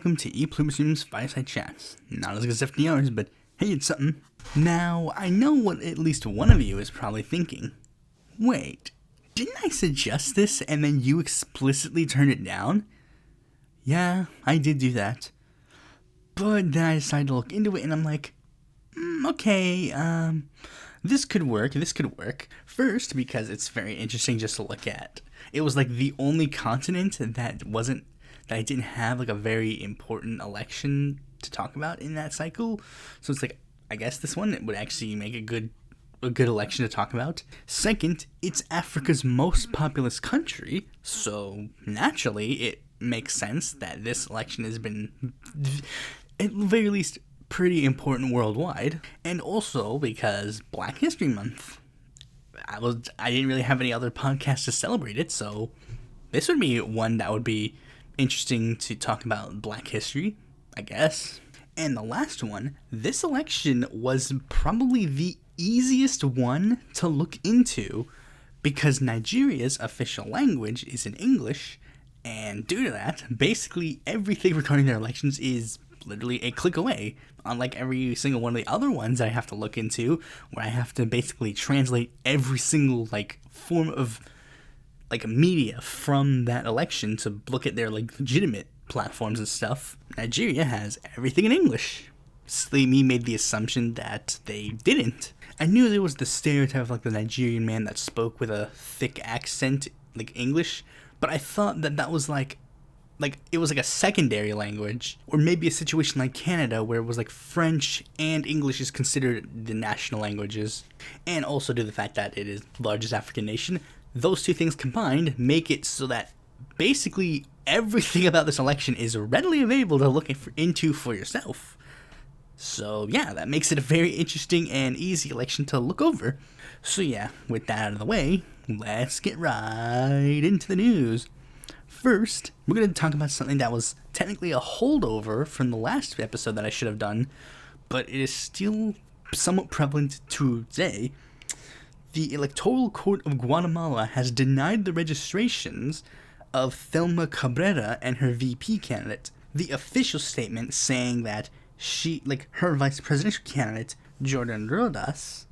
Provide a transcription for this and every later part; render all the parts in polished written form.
welcome to Pluribus Unum's Fireside Chats. Not as good as FDR's, but hey, it's something. Now, I know what at least one of you is probably thinking. Wait, didn't I suggest this and then you explicitly turned it down? Yeah, I did do that. But then I decided to look into it and I'm like, okay, this could work. First, because it's very interesting just to look at. It was like the only continent that I didn't have like a very important election to talk about in that cycle. So it's like, I guess this one would actually make a good election to talk about. Second, it's Africa's most populous country, so naturally it makes sense that this election has been, at the very least, pretty important worldwide. And also because Black History Month. I didn't really have any other podcasts to celebrate it, so this would be one that would be interesting to talk about Black history, I guess. And the last one, this election was probably the easiest one to look into because Nigeria's official language is in English, and due to that, basically everything regarding their elections is literally a click away, unlike every single one of the other ones I have to look into, where I have to basically translate every single form of media from that election to look at their legitimate platforms and stuff. Nigeria has everything in English. Me made the assumption that they didn't. I knew there was the stereotype of the Nigerian man that spoke with a thick accent, English, but I thought that was it was a secondary language, or maybe a situation like Canada where it was French and English is considered the national languages. And also due to the fact that it is the largest African nation, those two things combined make it so that basically everything about this election is readily available to look into for yourself. So yeah, that makes it a very interesting and easy election to look over. So yeah, with that out of the way, let's get right into the news. First, we're going to talk about something that was technically a holdover from the last episode that I should have done, but it is still somewhat prevalent today. The Electoral Court of Guatemala has denied the registrations of Thelma Cabrera and her VP candidate. The official statement saying that her vice presidential candidate, Jordan Rodas,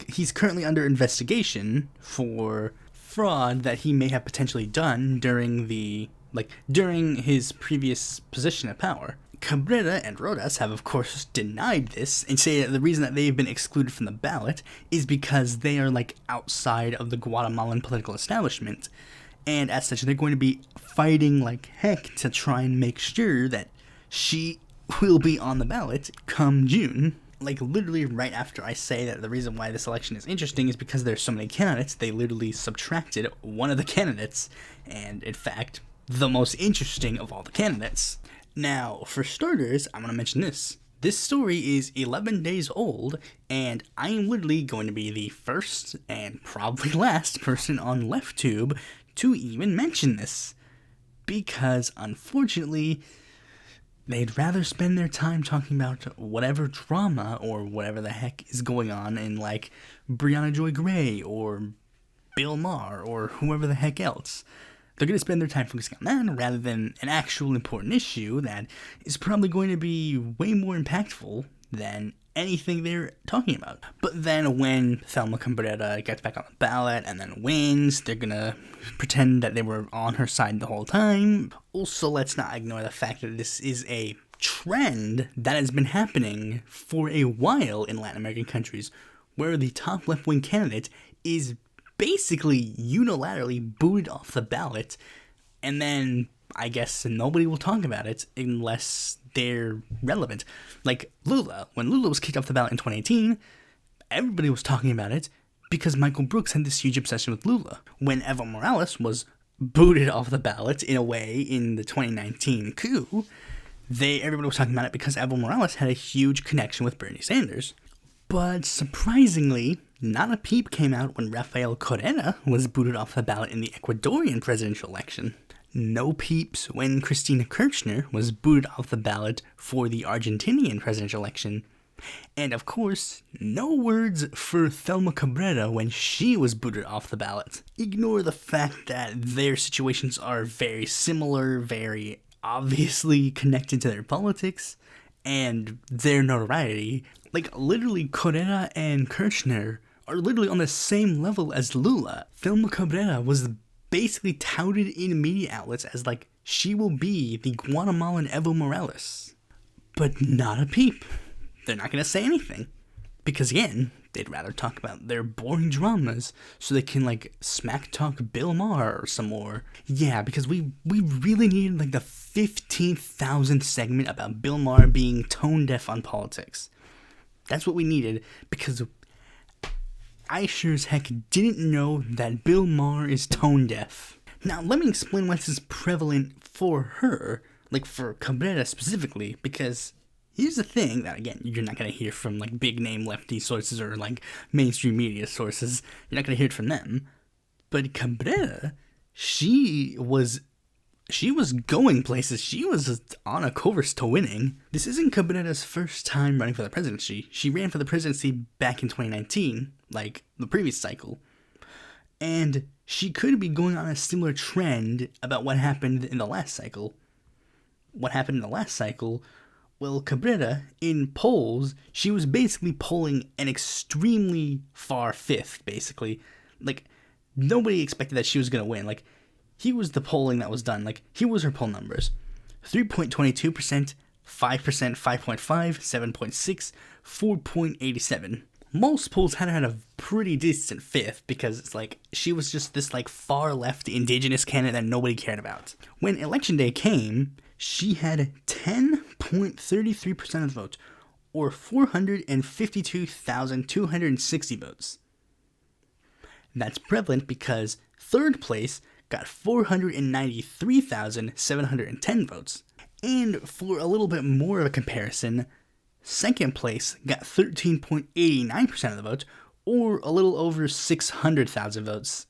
he's currently under investigation for fraud that he may have potentially done during his previous position of power. Cabrera and Rodas have, of course, denied this and say that the reason that they've been excluded from the ballot is because they are, outside of the Guatemalan political establishment. And as such, they're going to be fighting like heck to try and make sure that she will be on the ballot come June. Literally right after I say that the reason why this election is interesting is because there's so many candidates, they literally subtracted one of the candidates, and in fact, the most interesting of all the candidates. Now, for starters, I'm going to mention this. This story is 11 days old, and I am literally going to be the first and probably last person on LeftTube to even mention this. Because, unfortunately, they'd rather spend their time talking about whatever drama or whatever the heck is going on in, Brianna Joy Gray or Bill Maher or whoever the heck else. They're going to spend their time focusing on that rather than an actual important issue that is probably going to be way more impactful than anything they're talking about. But then when Thelma Cabrera gets back on the ballot and then wins, they're going to pretend that they were on her side the whole time. Also, let's not ignore the fact that this is a trend that has been happening for a while in Latin American countries, where the top left-wing candidate is basically unilaterally booted off the ballot, and then I guess nobody will talk about it unless they're relevant. Lula. When Lula was kicked off the ballot in 2018, everybody was talking about it because Michael Brooks had this huge obsession with Lula. When Evo Morales was booted off the ballot in a way in the 2019 coup, everybody was talking about it because Evo Morales had a huge connection with Bernie Sanders. But surprisingly, not a peep came out when Rafael Correa was booted off the ballot in the Ecuadorian presidential election. No peeps when Cristina Kirchner was booted off the ballot for the Argentinian presidential election. And of course, no words for Thelma Cabrera when she was booted off the ballot. Ignore the fact that their situations are very similar, very obviously connected to their politics and their notoriety. Like, literally, Correa and Kirchner are literally on the same level as Lula. Thelma Cabrera was basically touted in media outlets as, like, she will be the Guatemalan Evo Morales. But not a peep. They're not going to say anything. Because, again, they'd rather talk about their boring dramas so they can, like, smack talk Bill Maher some more. Yeah, because we really needed, like, the 15,000th segment about Bill Maher being tone deaf on politics. That's what we needed, because I sure as heck didn't know that Bill Maher is tone deaf. Now, let me explain why this is prevalent for her, like for Cabrera specifically, because here's the thing that, again, you're not going to hear from, like, big-name lefty sources or, like, mainstream media sources. You're not going to hear it from them. But Cabrera, she was going places. She was on a course to winning. This isn't Cabrera's first time running for the presidency. She ran for the presidency back in 2019, like the previous cycle. And she could be going on a similar trend about what happened in the last cycle. What happened in the last cycle? Well, Cabrera, in polls, she was basically polling an extremely far fifth, basically. Like, nobody expected that she was going to win. Like, here was the polling that was done. Like, here was her poll numbers. 3.22%, 5%, 5.5, 7.6, 4.87. Most polls had her at a pretty decent fifth because it's like she was just this, like, far left indigenous candidate that nobody cared about. When election day came, she had 10.33% of the vote, or 452,260 votes. That's prevalent because third place got 493,710 votes. And for a little bit more of a comparison, second place got 13.89% of the vote, or a little over 600,000 votes.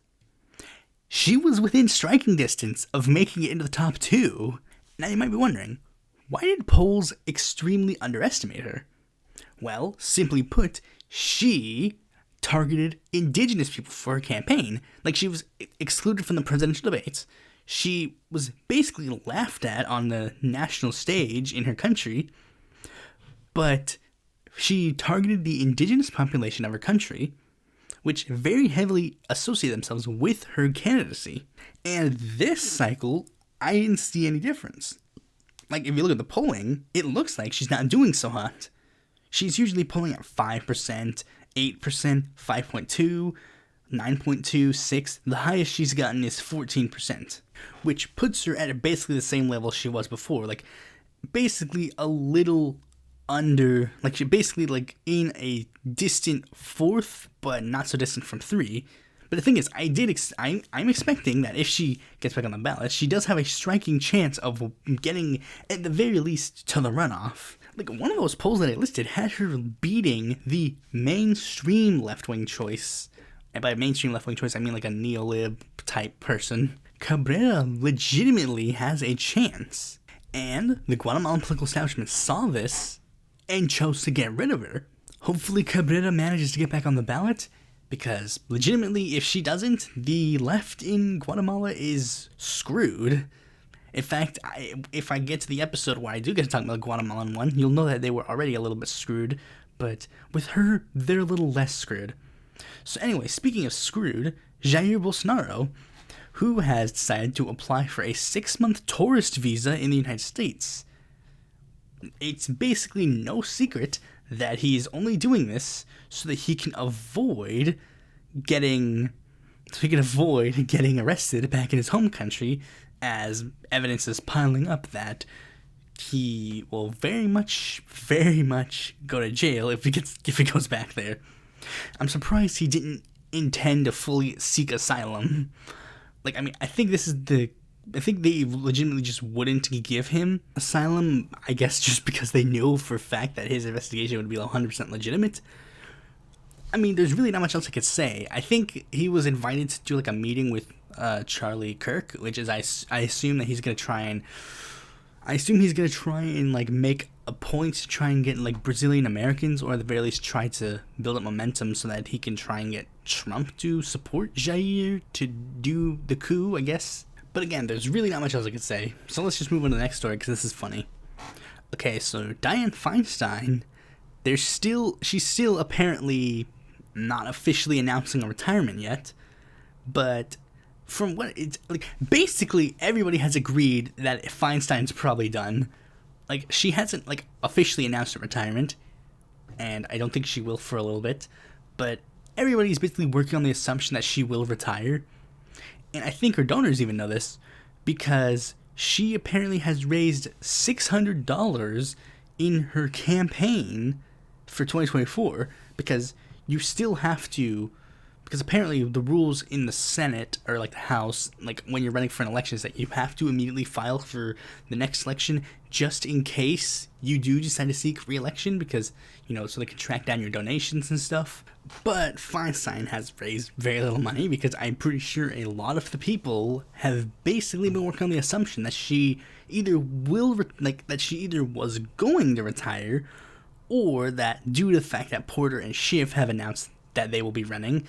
She was within striking distance of making it into the top two. Now you might be wondering, why did polls extremely underestimate her? Well, simply put, she targeted indigenous people for her campaign. Like, she was excluded from the presidential debates. She was basically laughed at on the national stage in her country, but she targeted the indigenous population of her country, which very heavily associate themselves with her candidacy. And this cycle, I didn't see any difference. Like, if you look at the polling, it looks like she's not doing so hot. She's usually polling at 5%, 8%, 5.2, 9.2, 6. The highest she's gotten is 14%, which puts her at basically the same level she was before. Like, basically a little under, like, she basically, like, in a distant fourth, but not so distant from 3. But the thing is, I'm expecting that if she gets back on the ballot, she does have a striking chance of getting, at the very least, to the runoff. Like, one of those polls that I listed had her beating the mainstream left-wing choice. And by mainstream left-wing choice, I mean like a neo-lib type person. Cabrera legitimately has a chance. And the Guatemalan political establishment saw this and chose to get rid of her. Hopefully Cabrera manages to get back on the ballot, because legitimately, if she doesn't, the left in Guatemala is screwed. In fact, if I get to the episode where I do get to talk about the Guatemalan one, you'll know that they were already a little bit screwed, but with her, they're a little less screwed. So anyway, speaking of screwed, Jair Bolsonaro, who has decided to apply for a 6-month tourist visa in the United States. It's basically no secret that he's only doing this so that he can avoid getting arrested back in his home country, as evidence is piling up that he will very much go to jail if he goes back there. I'm surprised he didn't intend to fully seek asylum. Like, I mean, I think they legitimately just wouldn't give him asylum, I guess just because they knew for a fact that his investigation would be 100% legitimate. I mean, there's really not much else I could say. I think he was invited to do, like, a meeting with Charlie Kirk, which is, I assume that he's going to try and like, make a point to try and get, like, Brazilian Americans, or at the very least try to build up momentum so that he can try and get Trump to support Jair to do the coup, I guess. But again, there's really not much else I could say. So let's just move on to the next story because this is funny. Okay, so Dianne Feinstein, she's still apparently not officially announcing a retirement yet, but from what it's like, basically everybody has agreed that Feinstein's probably done. Like, she hasn't like officially announced her retirement, and I don't think she will for a little bit, but everybody's basically working on the assumption that she will retire. And I think her donors even know this, because she apparently has raised $600 in her campaign for 2024, because you still have to, because apparently the rules in the Senate, or like the House, like when you're running for an election, is that you have to immediately file for the next election just in case you do decide to seek re-election, because, you know, so they can track down your donations and stuff. But Feinstein has raised very little money, because I'm pretty sure a lot of the people have basically been working on the assumption that she either that she either was going to retire, or that due to the fact that Porter and Schiff have announced that they will be running,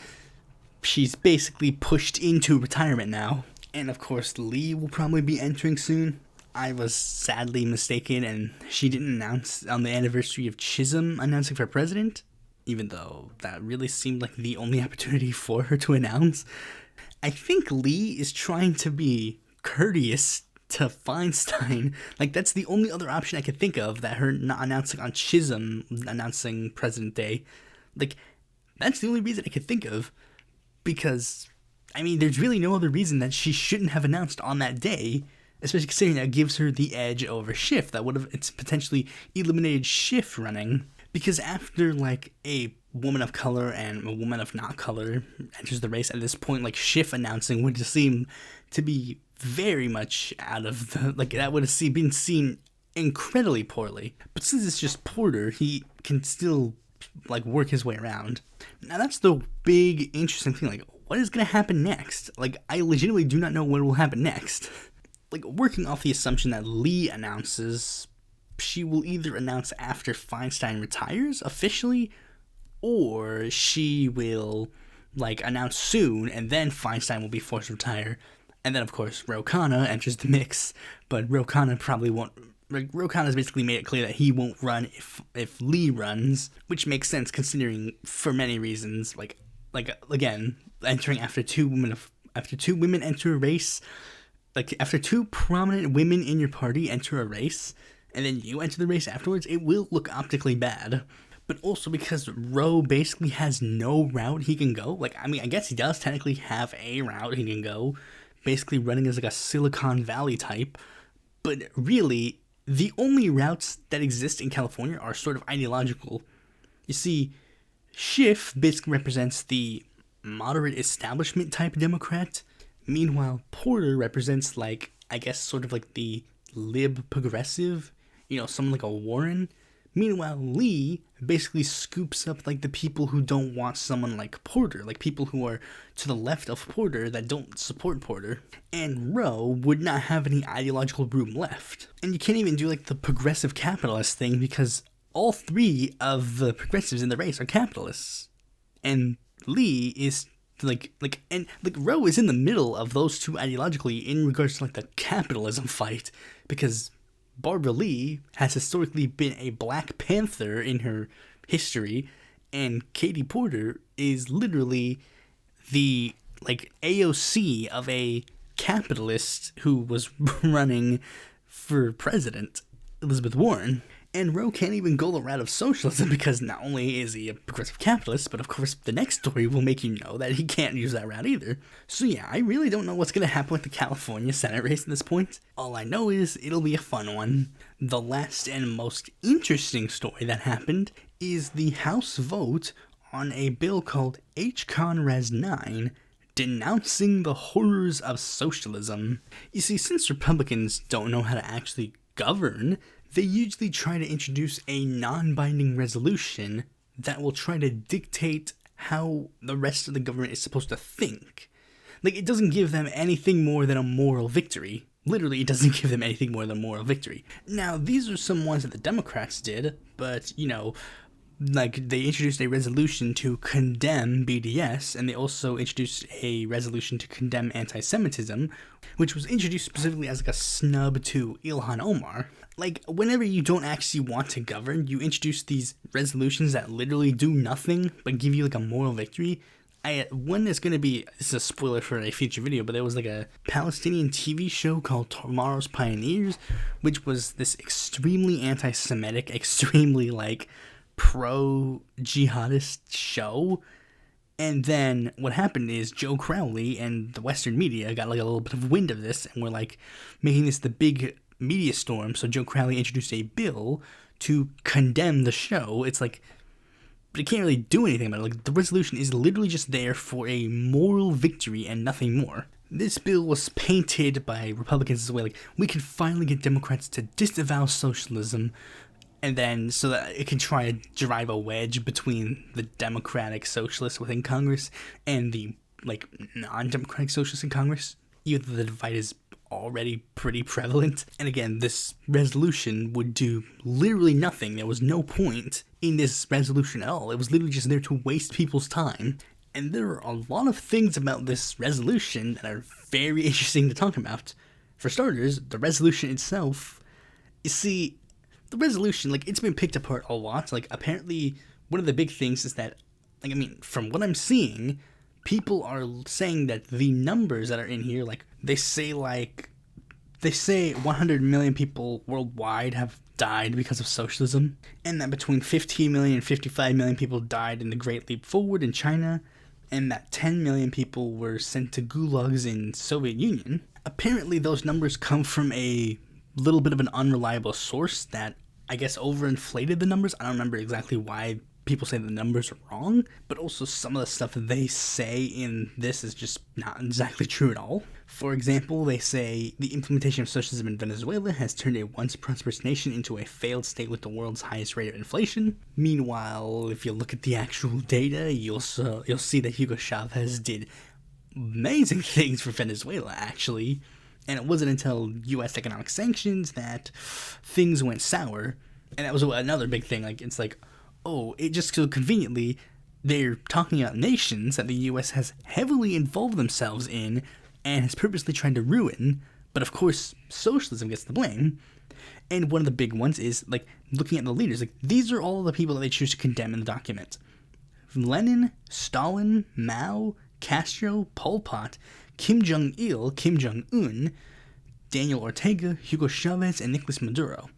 she's basically pushed into retirement now. And of course, Lee will probably be entering soon. I was sadly mistaken, and she didn't announce on the anniversary of Chisholm announcing for president, even though that really seemed like the only opportunity for her to announce. I think Lee is trying to be courteous to Feinstein. Like, that's the only other option I could think of, that her not announcing on Chisholm, announcing President Day. Like, that's the only reason I could think of, because, I mean, there's really no other reason that she shouldn't have announced on that day, especially considering that gives her the edge over Schiff. That would have, it's potentially eliminated Schiff running, because after, like, a woman of color and a woman of not color enters the race, at this point, like, Schiff announcing would just seem to be very much out of the, like, that would have been seen incredibly poorly. But since it's just Porter, he can still, like, work his way around. Now, that's the big interesting thing. Like, what is going to happen next? Like, I legitimately do not know what will happen next. Like, working off the assumption that Lee announces, she will either announce after Feinstein retires officially, or she will, like, announce soon, and then Feinstein will be forced to retire. And then, of course, Ro Khanna enters the mix, but Ro Khanna probably won't. Ro Khanna's basically made it clear that he won't run if Lee runs, which makes sense considering, for many reasons. Like again, entering after two women enter a race, like after two prominent women in your party enter a race, and then you enter the race afterwards, it will look optically bad. But also because Ro basically has no route he can go. Like, I mean, I guess he does technically have a route he can go, basically running as like a Silicon Valley type, but really, the only routes that exist in California are sort of ideological. You see, Schiff basically represents the moderate establishment type Democrat. Meanwhile, Porter represents, like, I guess sort of like the lib progressive, you know, someone like a Warren. Meanwhile, Lee basically scoops up, like, the people who don't want someone like Porter, like people who are to the left of Porter that don't support Porter. And Ro would not have any ideological room left. And you can't even do, like, the progressive capitalist thing, because all three of the progressives in the race are capitalists. And Lee is, and Ro is in the middle of those two ideologically in regards to, like, the capitalism fight, because Barbara Lee has historically been a Black Panther in her history, and Katie Porter is literally the, like, AOC of a capitalist who was running for president, Elizabeth Warren. And Ro can't even go the route of socialism, because not only is he a progressive capitalist, but of course the next story will make you know that he can't use that route either. So yeah, I really don't know what's going to happen with the California Senate race at this point. All I know is it'll be a fun one. The last and most interesting story that happened is the House vote on a bill called H-Con Res 9, denouncing the horrors of socialism. You see, since Republicans don't know how to actually govern, they usually try to introduce a non-binding resolution that will try to dictate how the rest of the government is supposed to think. Like, it doesn't give them anything more than a moral victory. Literally, it doesn't give them anything more than a moral victory. Now, these are some ones that the Democrats did, but, you know, like they introduced a resolution to condemn BDS, and they also introduced a resolution to condemn anti-Semitism, which was introduced specifically as like a snub to Ilhan Omar. Like, whenever you don't actually want to govern, you introduce these resolutions that literally do nothing but give you like a moral victory. One is going to be, this is a spoiler for a future video, but there was like a Palestinian TV show called Tomorrow's Pioneers, which was this extremely anti-Semitic, extremely like pro-jihadist show. And then what happened is Joe Crowley and the Western media got like a little bit of wind of this and were like making this the big media storm. So Joe Crowley introduced a bill to condemn the show. It's like, but it can't really do anything about it. Like, the resolution is literally just there for a moral victory and nothing more. This bill was painted by Republicans as a way, like, we can finally get Democrats to disavow socialism, and then so that it can try to drive a wedge between the Democratic Socialists within Congress and the, like, non-Democratic Socialists in Congress. Even though the divide is already pretty prevalent. And again, this resolution would do literally nothing. There was no point in this resolution at all. It was literally just there to waste people's time. And there are a lot of things about this resolution that are very interesting to talk about. For starters, the resolution itself, you see, the resolution, like, it's been picked apart a lot. Like, apparently, one of the big things is that, like, I mean, from what I'm seeing, people are saying that the numbers that are in here, like, they say 100 million people worldwide have died because of socialism, and that between 15 million and 55 million people died in the Great Leap Forward in China, and that 10 million people were sent to gulags in Soviet Union. Apparently those numbers come from a little bit of an unreliable source that I guess overinflated the numbers. I don't remember exactly why people say the numbers are wrong, but also some of the stuff that they say in this is just not exactly true at all. For example, they say the implementation of socialism in Venezuela has turned a once prosperous nation into a failed state with the world's highest rate of inflation. Meanwhile, if you look at the actual data, you'll see that Hugo Chavez did amazing things for Venezuela, actually. And it wasn't until U.S. economic sanctions that things went sour. And that was another big thing. Like, it's like, oh, it just so conveniently, they're talking about nations that the U.S. has heavily involved themselves in and has purposely tried to ruin, but of course, socialism gets the blame. And one of the big ones is, like, looking at the leaders. Like, these are all the people that they choose to condemn in the document. Lenin, Stalin, Mao, Castro, Pol Pot, Kim Jong-il, Kim Jong-un, Daniel Ortega, Hugo Chavez, and Nicolas Maduro.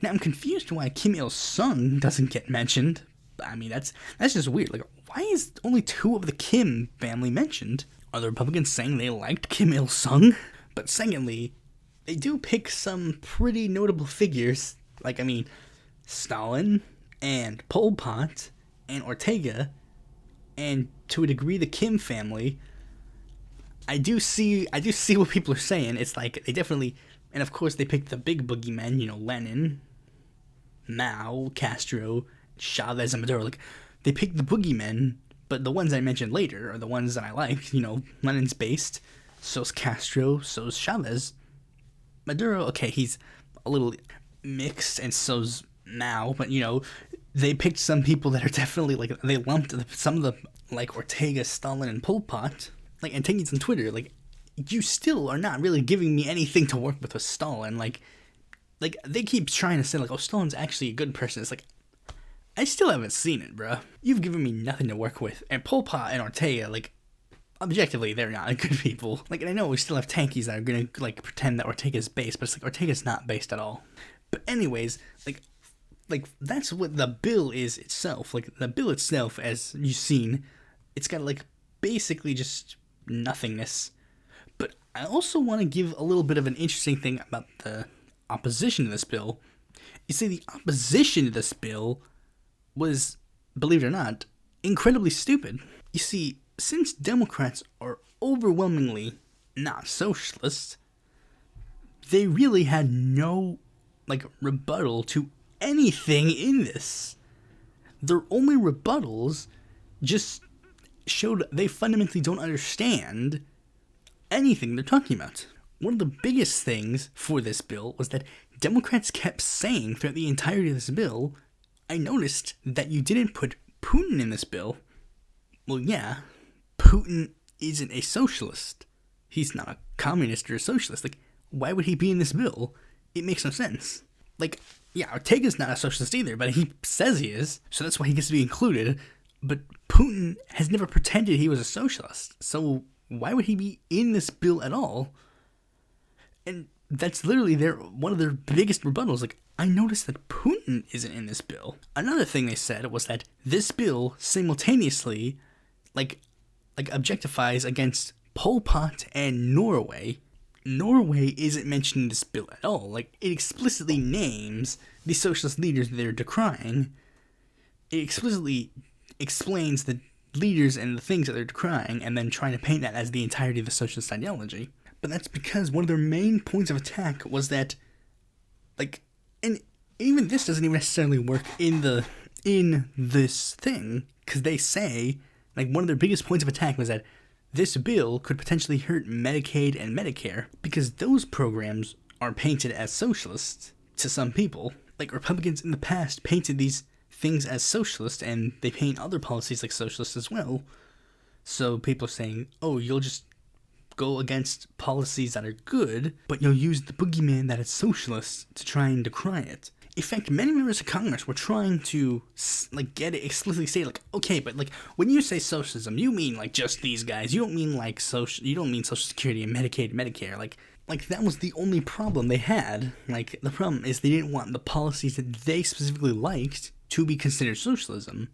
Now, I'm confused why Kim Il-sung doesn't get mentioned. I mean, that's just weird. Like, why is only 2 of the Kim family mentioned? Are the Republicans saying they liked Kim Il-sung? But secondly, they do pick some pretty notable figures. Like, I mean, Stalin and Pol Pot and Ortega, and to a degree the Kim family. I do see what people are saying. It's like they definitely, and of course they picked the big boogeymen, you know, Lenin, Mao, Castro, Chavez, and Maduro. Like, they picked the boogeymen, but the ones I mentioned later are the ones that I like. You know, Lenin's based, so's Castro, so's Chavez. Maduro, okay, he's a little mixed, and so's Mao, but, you know, they picked some people that are definitely, like, they lumped some of the, like, Ortega, Stalin, and Pol Pot. Like, and taking it on Twitter, like, you still are not really giving me anything to work with Stalin. Like, they keep trying to say, like, oh, Stalin's actually a good person. It's like, I still haven't seen it, bro. You've given me nothing to work with. And Pol Pot and Ortega, like, objectively, they're not good people. Like, and I know we still have tankies that are gonna, like, pretend that Ortega's based, but it's like, Ortega's not based at all. But anyways, like, that's what the bill is itself. Like, the bill itself, as you've seen, it's got, like, basically just nothingness. But I also want to give a little bit of an interesting thing about the opposition to this bill. You see, the opposition to this bill was, believe it or not, incredibly stupid. You see, since Democrats are overwhelmingly not socialists, they really had no, like, rebuttal to anything in this. Their only rebuttals just showed they fundamentally don't understand anything they're talking about. One of the biggest things for this bill was that Democrats kept saying throughout the entirety of this bill, I noticed that you didn't put Putin in this bill. Well, yeah, Putin isn't a socialist. He's not a communist or a socialist. Like, why would he be in this bill? It makes no sense. Like, yeah, Ortega's not a socialist either, but he says he is, so that's why he gets to be included. But Putin has never pretended he was a socialist, so why would he be in this bill at all? And that's literally one of their biggest rebuttals. Like, I noticed that Putin isn't in this bill. Another thing they said was that this bill simultaneously, like objectifies against Pol Pot and Norway. Norway isn't mentioned in this bill at all. Like, it explicitly names the socialist leaders they're decrying. It explicitly explains the leaders and the things that they're decrying, and then trying to paint that as the entirety of the socialist ideology. But that's because one of their main points of attack was that, like, and even this doesn't even necessarily work in this thing, because they say, like, one of their biggest points of attack was that this bill could potentially hurt Medicaid and Medicare, because those programs are painted as socialist to some people. Like, Republicans in the past painted these things as socialist, and they paint other policies like socialist as well. So people are saying, oh, you'll just go against policies that are good, but you'll use the boogeyman that is socialist to try and decry it. In fact, many members of Congress were trying to, like, get it explicitly say, like, okay, but, like, when you say socialism, you mean, like, just these guys. You don't mean, like, you don't mean Social Security and Medicaid and Medicare. Like, that was the only problem they had. Like, the problem is they didn't want the policies that they specifically liked to be considered socialism.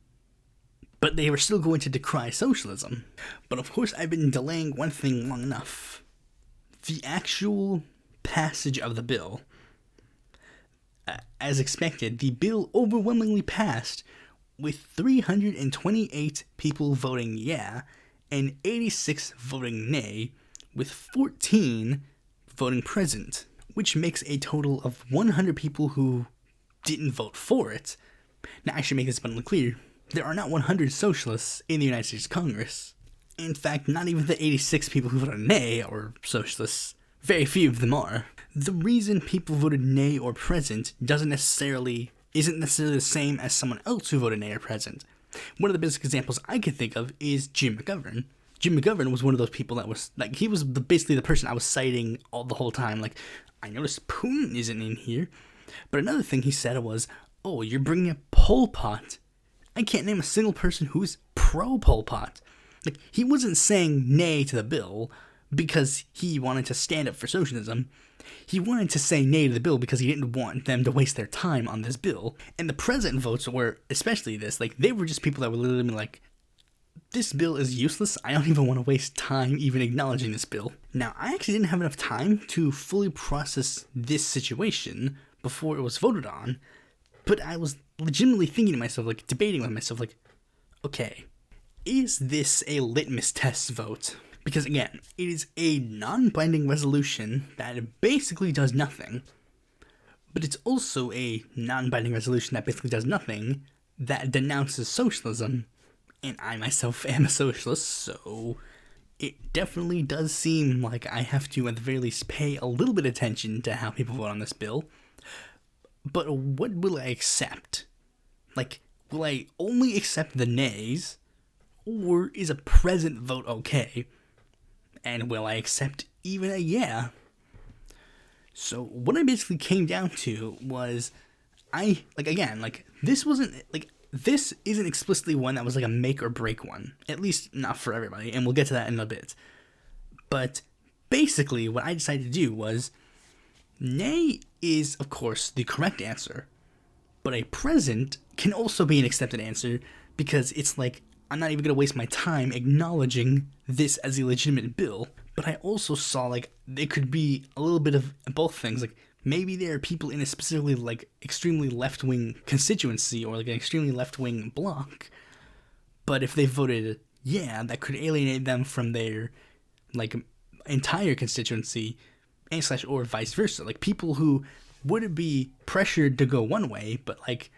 But they were still going to decry socialism. But, of course, I've been delaying one thing long enough. The actual passage of the bill. As expected, the bill overwhelmingly passed with 328 people voting yeah and 86 voting nay, with 14 voting present, which makes a total of 100 people who didn't vote for it. Now, I should make this abundantly clear. There are not 100 socialists in the United States Congress. In fact, not even the 86 people who voted nay are socialists. Very few of them are. The reason people voted nay or present isn't necessarily the same as someone else who voted nay or present. One of the basic examples I can think of is Jim McGovern. Jim McGovern was one of those people that was, like, he was basically the person I was citing all the whole time. Like, I noticed Putin isn't in here. But another thing he said was, oh, you're bringing up Pol Pot. I can't name a single person who's pro-Pol Pot. Like, he wasn't saying nay to the bill because he wanted to stand up for socialism. He wanted to say nay to the bill because he didn't want them to waste their time on this bill. And the present votes were, especially this, like, they were just people that were literally like, this bill is useless. I don't even want to waste time even acknowledging this bill. Now, I actually didn't have enough time to fully process this situation before it was voted on, but I was legitimately thinking to myself, like, debating with myself, like, okay, is this a litmus test vote? Because, again, it is a non-binding resolution that basically does nothing, but it's also a non-binding resolution that basically does nothing that denounces socialism, and I myself am a socialist, so it definitely does seem like I have to, at the very least, pay a little bit of attention to how people vote on this bill. But what will I accept? Like, will I only accept the nays, or is a present vote okay? And will I accept even a yeah? So what I basically came down to was, this isn't explicitly one that was like a make or break one. At least not for everybody, and we'll get to that in a bit. But basically what I decided to do was, nay is, of course, the correct answer, but a present can also be an accepted answer, because it's like, I'm not even going to waste my time acknowledging this as a legitimate bill. But I also saw, like, there could be a little bit of both things. Like, maybe there are people in a specifically, like, extremely left-wing constituency, or, like, an extremely left-wing bloc, but if they voted yeah, that could alienate them from their, like, entire constituency, and / or vice versa. Like, people who wouldn't be pressured to go one way, but, like,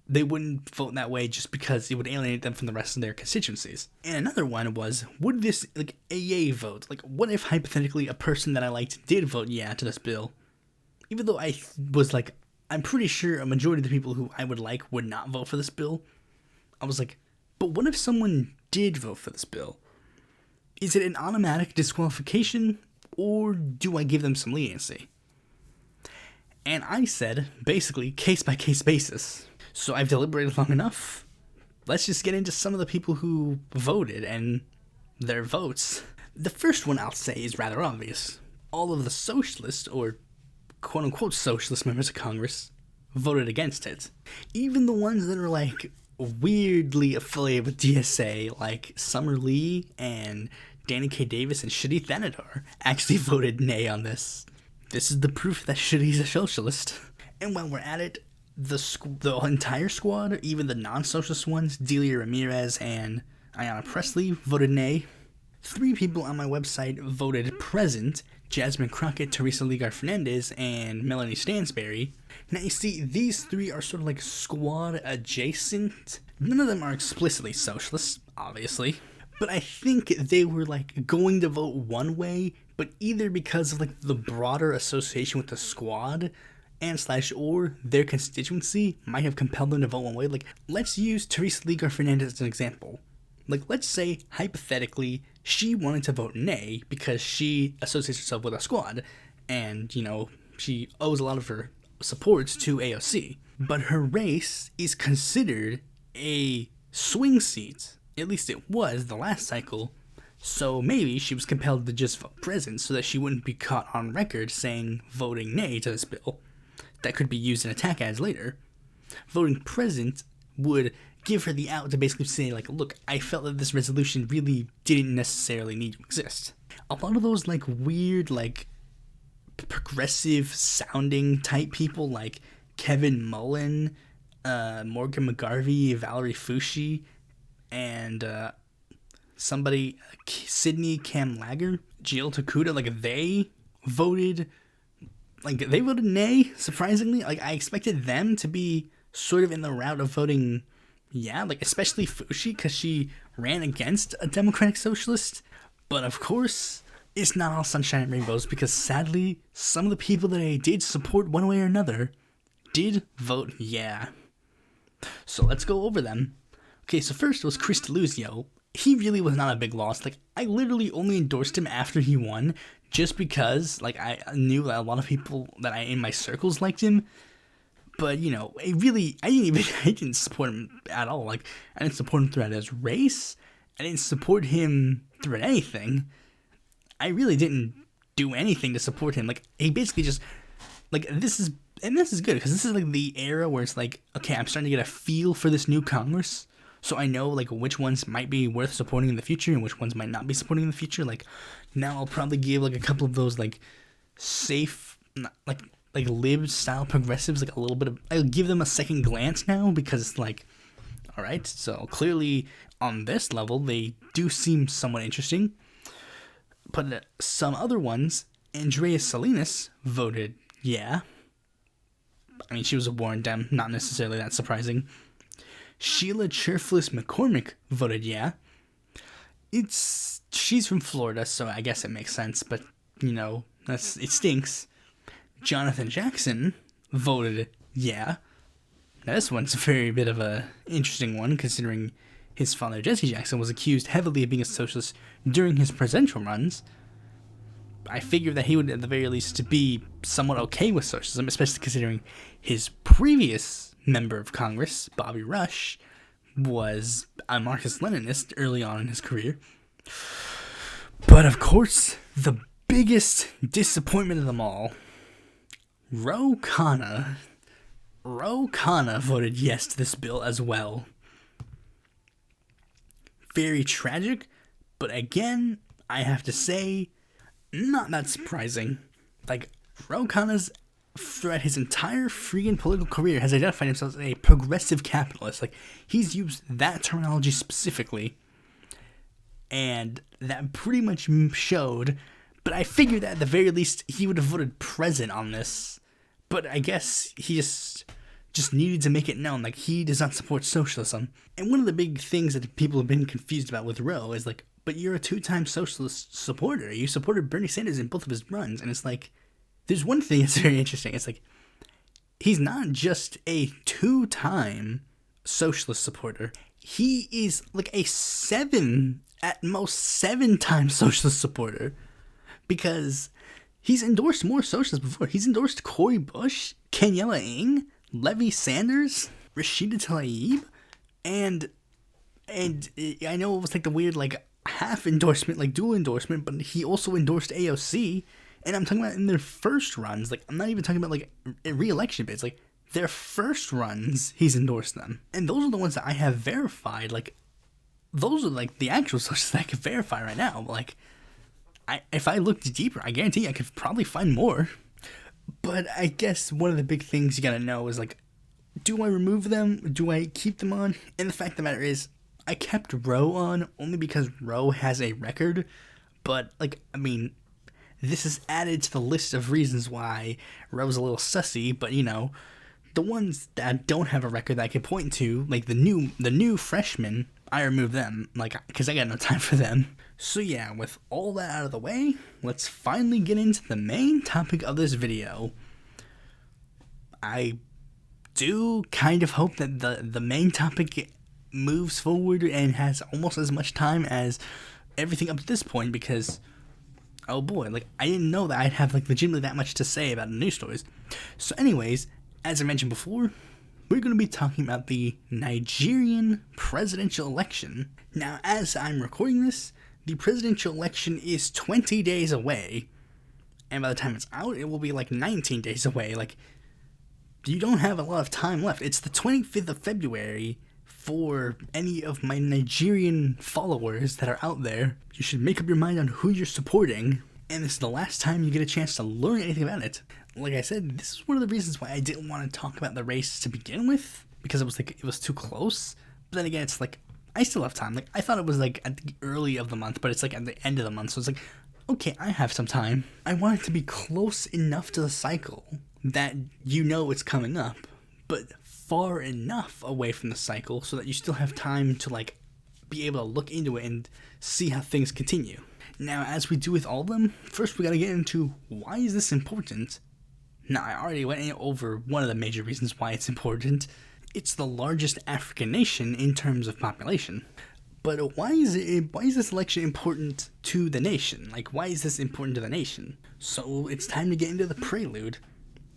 they wouldn't vote that way just because it would alienate them from the rest of their constituencies. And another one was, would this, like, a yay vote? Like, what if, hypothetically, a person that I liked did vote yeah to this bill? Even though I was, like, I'm pretty sure a majority of the people who I would like would not vote for this bill. I was like, but what if someone did vote for this bill? Is it an automatic disqualification, or do I give them some leniency? And I said, basically, case-by-case basis. So I've deliberated long enough. Let's just get into some of the people who voted and their votes. The first one I'll say is rather obvious. All of the socialist, or quote-unquote socialist members of Congress voted against it. Even the ones that are, like, weirdly affiliated with DSA, like Summer Lee and Danny K. Davis and Shadi Thanadar, actually voted nay on this. This is the proof that Shadi's a socialist. And while we're at it, the entire squad, even the non-socialist ones, Delia Ramirez and Ayanna Pressley, voted nay. 3 people on my website voted present: Jasmine Crockett, Teresa Legar-Fernandez, and Melanie Stansberry. Now you see, these 3 are sort of like squad adjacent. None of them are explicitly socialists, obviously. But I think they were like going to vote one way, but either because of like the broader association with the squad and / or their constituency might have compelled them to vote one way. Like, let's use Teresa Legar-Fernandez as an example. Like, let's say, hypothetically, she wanted to vote nay because she associates herself with a squad, and, you know, she owes a lot of her supports to AOC. But her race is considered a swing seat. At least it was the last cycle. So maybe she was compelled to just vote present so that she wouldn't be caught on record saying voting nay to this bill. That could be used in attack ads later. Voting present would give her the out to basically say, like, look, I felt that this resolution really didn't necessarily need to exist. A lot of those, like, weird, like, progressive sounding type people, like Kevin Mullen, Morgan McGarvey, Valerie Fushi, and Sydney Kamlager, Jill Takuda, like, they voted nay, surprisingly. Like, I expected them to be sort of in the route of voting yeah, like, especially Fushi, because she ran against a Democratic Socialist. But of course, it's not all sunshine and rainbows, because sadly, some of the people that I did support one way or another did vote yeah. So let's go over them. Okay, so first was Chris DeLuzio. He really was not a big loss. Like, I literally only endorsed him after he won, just because, like, I knew that a lot of people that in my circles liked him. But, you know, I didn't support him at all. Like, I didn't support him throughout his race. I didn't support him throughout anything. I really didn't do anything to support him. Like, he basically just, like, this is good, because this is, like, the era where it's like, okay, I'm starting to get a feel for this new Congress, so I know, like, which ones might be worth supporting in the future and which ones might not be supporting in the future. Like, now I'll probably give, like, a couple of those, like, safe, like lib-style progressives, like, a little bit of, I'll give them a second glance now, because it's like, alright, so clearly on this level, they do seem somewhat interesting. But some other ones, Andrea Salinas voted yeah. I mean, she was a Warren Dem, not necessarily that surprising. Sheila Cherflis McCormick voted yeah. She's from Florida, so I guess it makes sense, but, you know, it stinks. Jonathan Jackson voted yeah. Now this one's a very bit of a interesting one, considering his father, Jesse Jackson, was accused heavily of being a socialist during his presidential runs. I figured that he would, at the very least, be somewhat okay with socialism, especially considering his previous member of Congress, Bobby Rush, was a Marxist-Leninist early on in his career. But, of course, the biggest disappointment of them all, Ro Khanna voted yes to this bill as well. Very tragic, but again, I have to say, not that surprising. Like, Ro Khanna's, throughout his entire freaking political career, has identified himself as a progressive capitalist. Like, he's used that terminology specifically, and that pretty much showed. But I figured that at the very least, he would have voted present on this. But I guess he just needed to make it known, like, he does not support socialism. And one of the big things that people have been confused about with Ro is, like, but you're a 2-time socialist supporter. You supported Bernie Sanders in both of his runs. And it's like, there's one thing that's very interesting. It's like, he's not just a 2-time socialist supporter. He is like a 7-time socialist supporter, because he's endorsed more socialists before. He's endorsed Cori Bush, Kenyella Ng, Levi Sanders, Rashida Tlaib, and I know it was like the weird like half endorsement, like dual endorsement, but he also endorsed AOC. And I'm talking about in their first runs. Like, I'm not even talking about like re-election bids. Like, their first runs, he's endorsed them. And those are the ones that I have verified. Like, those are like the actual sources that I can verify right now. Like, if I looked deeper, I guarantee I could probably find more. But I guess one of the big things you gotta know is like, do I remove them? Do I keep them on? And the fact of the matter is, I kept Roe on only because Roe has a record. But like, I mean, this is added to the list of reasons why Roe's a little sussy. But you know, the ones that don't have a record that I can point to, like the new freshmen, I remove them, like, because I got no time for them. So yeah, with all that out of the way, let's finally get into the main topic of this video. I do kind of hope that the main topic moves forward and has almost as much time as everything up to this point, because, oh boy, like, I didn't know that I'd have, like, legitimately that much to say about the news stories. So anyways, as I mentioned before, we're going to be talking about the Nigerian presidential election. Now, as I'm recording this, the presidential election is 20 days away, and by the time it's out, it will be like 19 days away. Like, you don't have a lot of time left. It's the 25th of February. For any of my Nigerian followers that are out there, you should make up your mind on who you're supporting, and this is the last time you get a chance to learn anything about it. Like I said, this is one of the reasons why I didn't want to talk about the race to begin with, because it was too close. But then again, it's like, I still have time. Like, I thought it was like at the early of the month, but it's like at the end of the month, so it's like, okay, I have some time. I want it to be close enough to the cycle that you know it's coming up, but far enough away from the cycle so that you still have time to like be able to look into it and see how things continue. Now, as we do with all of them, first we gotta get into why is this important. Now, I already went over one of the major reasons why it's important. It's the largest African nation in terms of population. But why is this election important to the nation? Like, why is this important to the nation? So it's time to get into the prelude.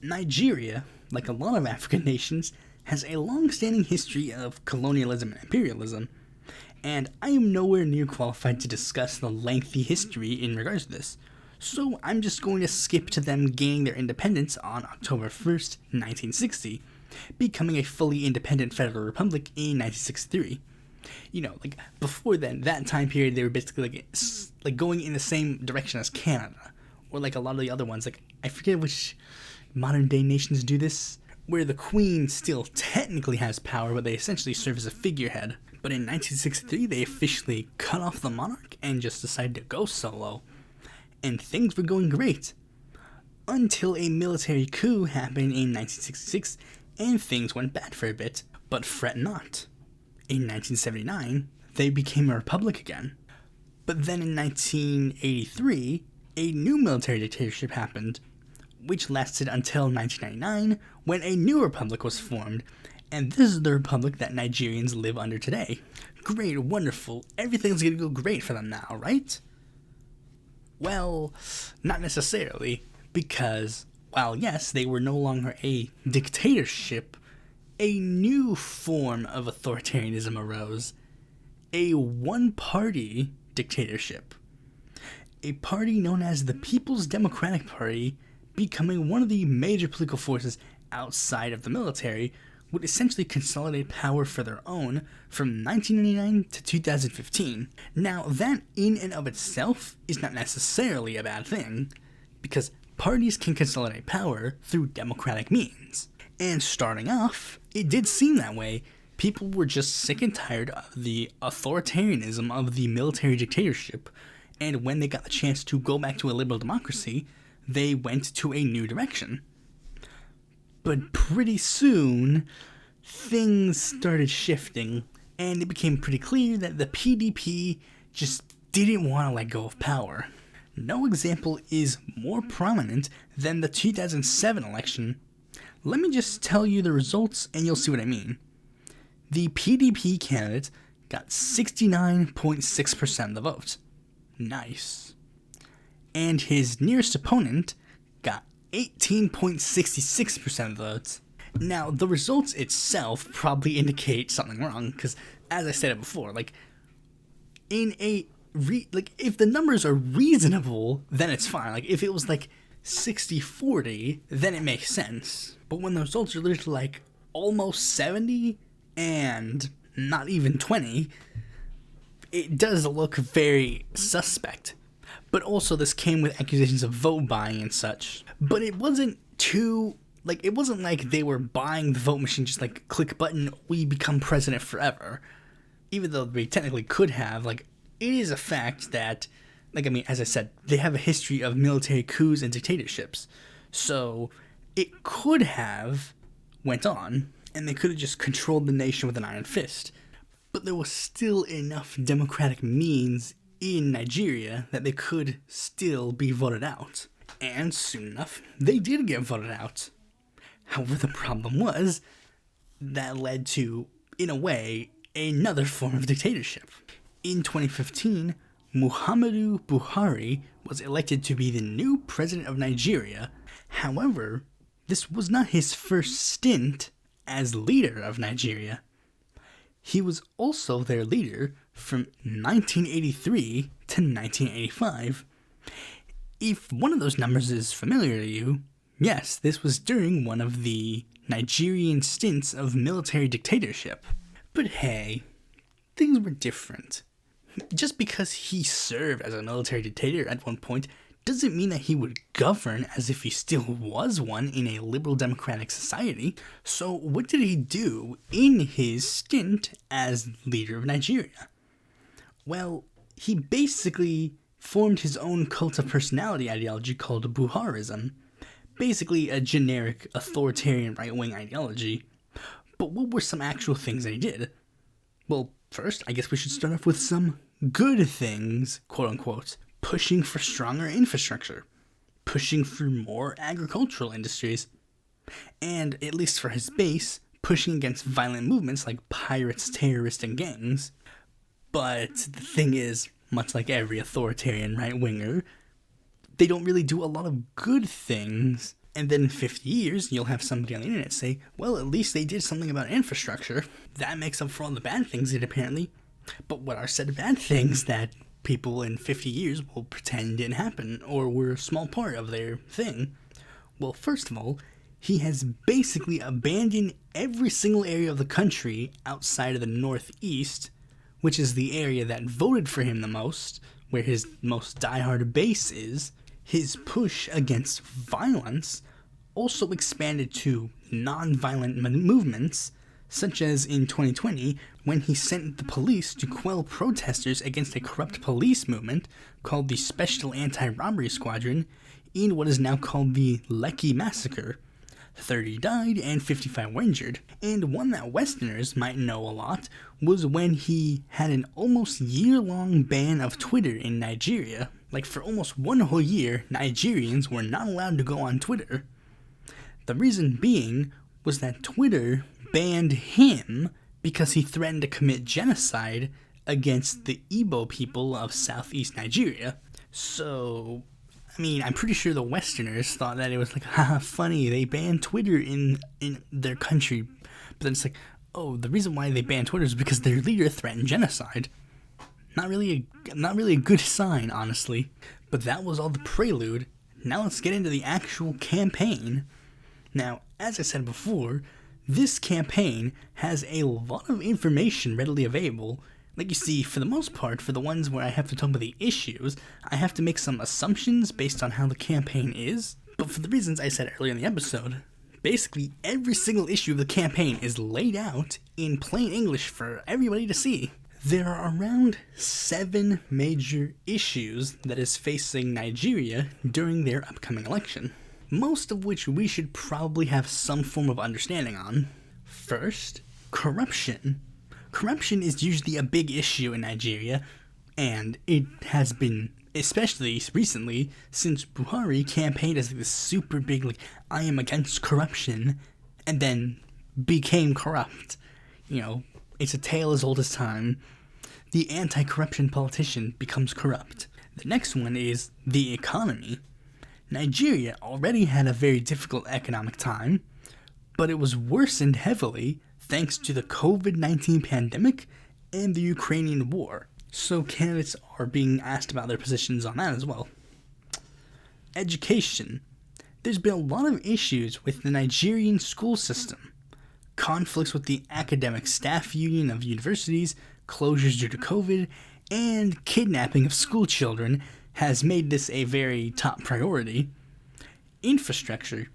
Nigeria, like a lot of African nations, has a long-standing history of colonialism and imperialism, and I am nowhere near qualified to discuss the lengthy history in regards to this, so I'm just going to skip to them gaining their independence on October 1st, 1960, becoming a fully independent federal republic in 1963. You know, like, before then, that time period, they were basically, like going in the same direction as Canada, or like a lot of the other ones, like, I forget which modern-day nations do this, where the queen still technically has power, but they essentially serve as a figurehead. But in 1963, they officially cut off the monarch and just decided to go solo. And things were going great. Until a military coup happened in 1966, and things went bad for a bit. But fret not. In 1979, they became a republic again. But then in 1983, a new military dictatorship happened, which lasted until 1999, when a new republic was formed, and this is the republic that Nigerians live under today. Great, wonderful, everything's gonna go great for them now, right? Well, not necessarily, because, while yes, they were no longer a dictatorship, a new form of authoritarianism arose, a one-party dictatorship. A party known as the People's Democratic Party, becoming one of the major political forces outside of the military, would essentially consolidate power for their own from 1999 to 2015. Now, that in and of itself is not necessarily a bad thing, because parties can consolidate power through democratic means. And starting off, it did seem that way. People were just sick and tired of the authoritarianism of the military dictatorship, and when they got the chance to go back to a liberal democracy, they went to a new direction. But pretty soon, things started shifting, and it became pretty clear that the PDP just didn't want to let go of power. No example is more prominent than the 2007 election. Let me just tell you the results and you'll see what I mean. The PDP candidate got 69.6% of the vote. Nice. And his nearest opponent got 18.66% of the votes. Now, the results itself probably indicate something wrong, because as I said before, like, if the numbers are reasonable, then it's fine. Like, if it was like 60-40, then it makes sense. But when the results are literally like almost 70 and not even 20, it does look very suspect. But also this came with accusations of vote buying and such. But it wasn't it wasn't like they were buying the vote machine, just like click button, we become president forever. Even though they technically could have, like, it is a fact that, like, I mean, as I said, they have a history of military coups and dictatorships. So it could have went on, and they could have just controlled the nation with an iron fist. But there was still enough democratic means in Nigeria that they could still be voted out. And soon enough, they did get voted out. However, the problem was that led to, in a way, another form of dictatorship. In 2015, Muhammadu Buhari was elected to be the new president of Nigeria. However, this was not his first stint as leader of Nigeria. He was also their leader from 1983 to 1985. If one of those numbers is familiar to you, yes, this was during one of the Nigerian stints of military dictatorship. But hey, things were different. Just because he served as a military dictator at one point doesn't mean that he would govern as if he still was one in a liberal democratic society. So what did he do in his stint as leader of Nigeria? Well, he basically formed his own cult of personality ideology called Buharism. Basically a generic authoritarian right-wing ideology. But what were some actual things that he did? Well, first, I guess we should start off with some good things, quote-unquote. Pushing for stronger infrastructure. Pushing for more agricultural industries. And, at least for his base, pushing against violent movements like pirates, terrorists, and gangs. But the thing is, much like every authoritarian right-winger, they don't really do a lot of good things. And then in 50 years, you'll have somebody on the internet say, well, at least they did something about infrastructure. That makes up for all the bad things they did, apparently. But what are said bad things that people in 50 years will pretend didn't happen or were a small part of their thing? Well, first of all, he has basically abandoned every single area of the country outside of the Northeast, which is the area that voted for him the most, where his most diehard base is. His push against violence also expanded to non-violent movements, such as in 2020 when he sent the police to quell protesters against a corrupt police movement called the Special Anti-Robbery Squadron in what is now called the Lekki Massacre. 30 died and 55 were injured, and one that Westerners might know a lot was when he had an almost year-long ban of Twitter in Nigeria. Like, for almost one whole year, Nigerians were not allowed to go on Twitter. The reason being was that Twitter banned him because he threatened to commit genocide against the Igbo people of southeast Nigeria. So, I mean, I'm pretty sure the Westerners thought that it was like, haha, funny, they banned Twitter in their country. But then it's like, oh, the reason why they banned Twitter is because their leader threatened genocide. Not really a good sign, honestly. But that was all the prelude. Now let's get into the actual campaign. Now, as I said before, this campaign has a lot of information readily available. Like, you see, for the most part, for the ones where I have to talk about the issues, I have to make some assumptions based on how the campaign is. But for the reasons I said earlier in the episode, basically every single issue of the campaign is laid out in plain English for everybody to see. There are around 7 major issues that is facing Nigeria during their upcoming election, most of which we should probably have some form of understanding on. First, corruption. Corruption is usually a big issue in Nigeria, and it has been, especially recently, since Buhari campaigned as this super big, I am against corruption, and then became corrupt. It's a tale as old as time. The anti-corruption politician becomes corrupt. The next one is the economy. Nigeria already had a very difficult economic time, but it was worsened heavily thanks to the COVID-19 pandemic and the Ukrainian war. So candidates are being asked about their positions on that as well. Education. There's been a lot of issues with the Nigerian school system. Conflicts with the academic staff union of universities, closures due to COVID, and kidnapping of school children has made this a very top priority. Infrastructure.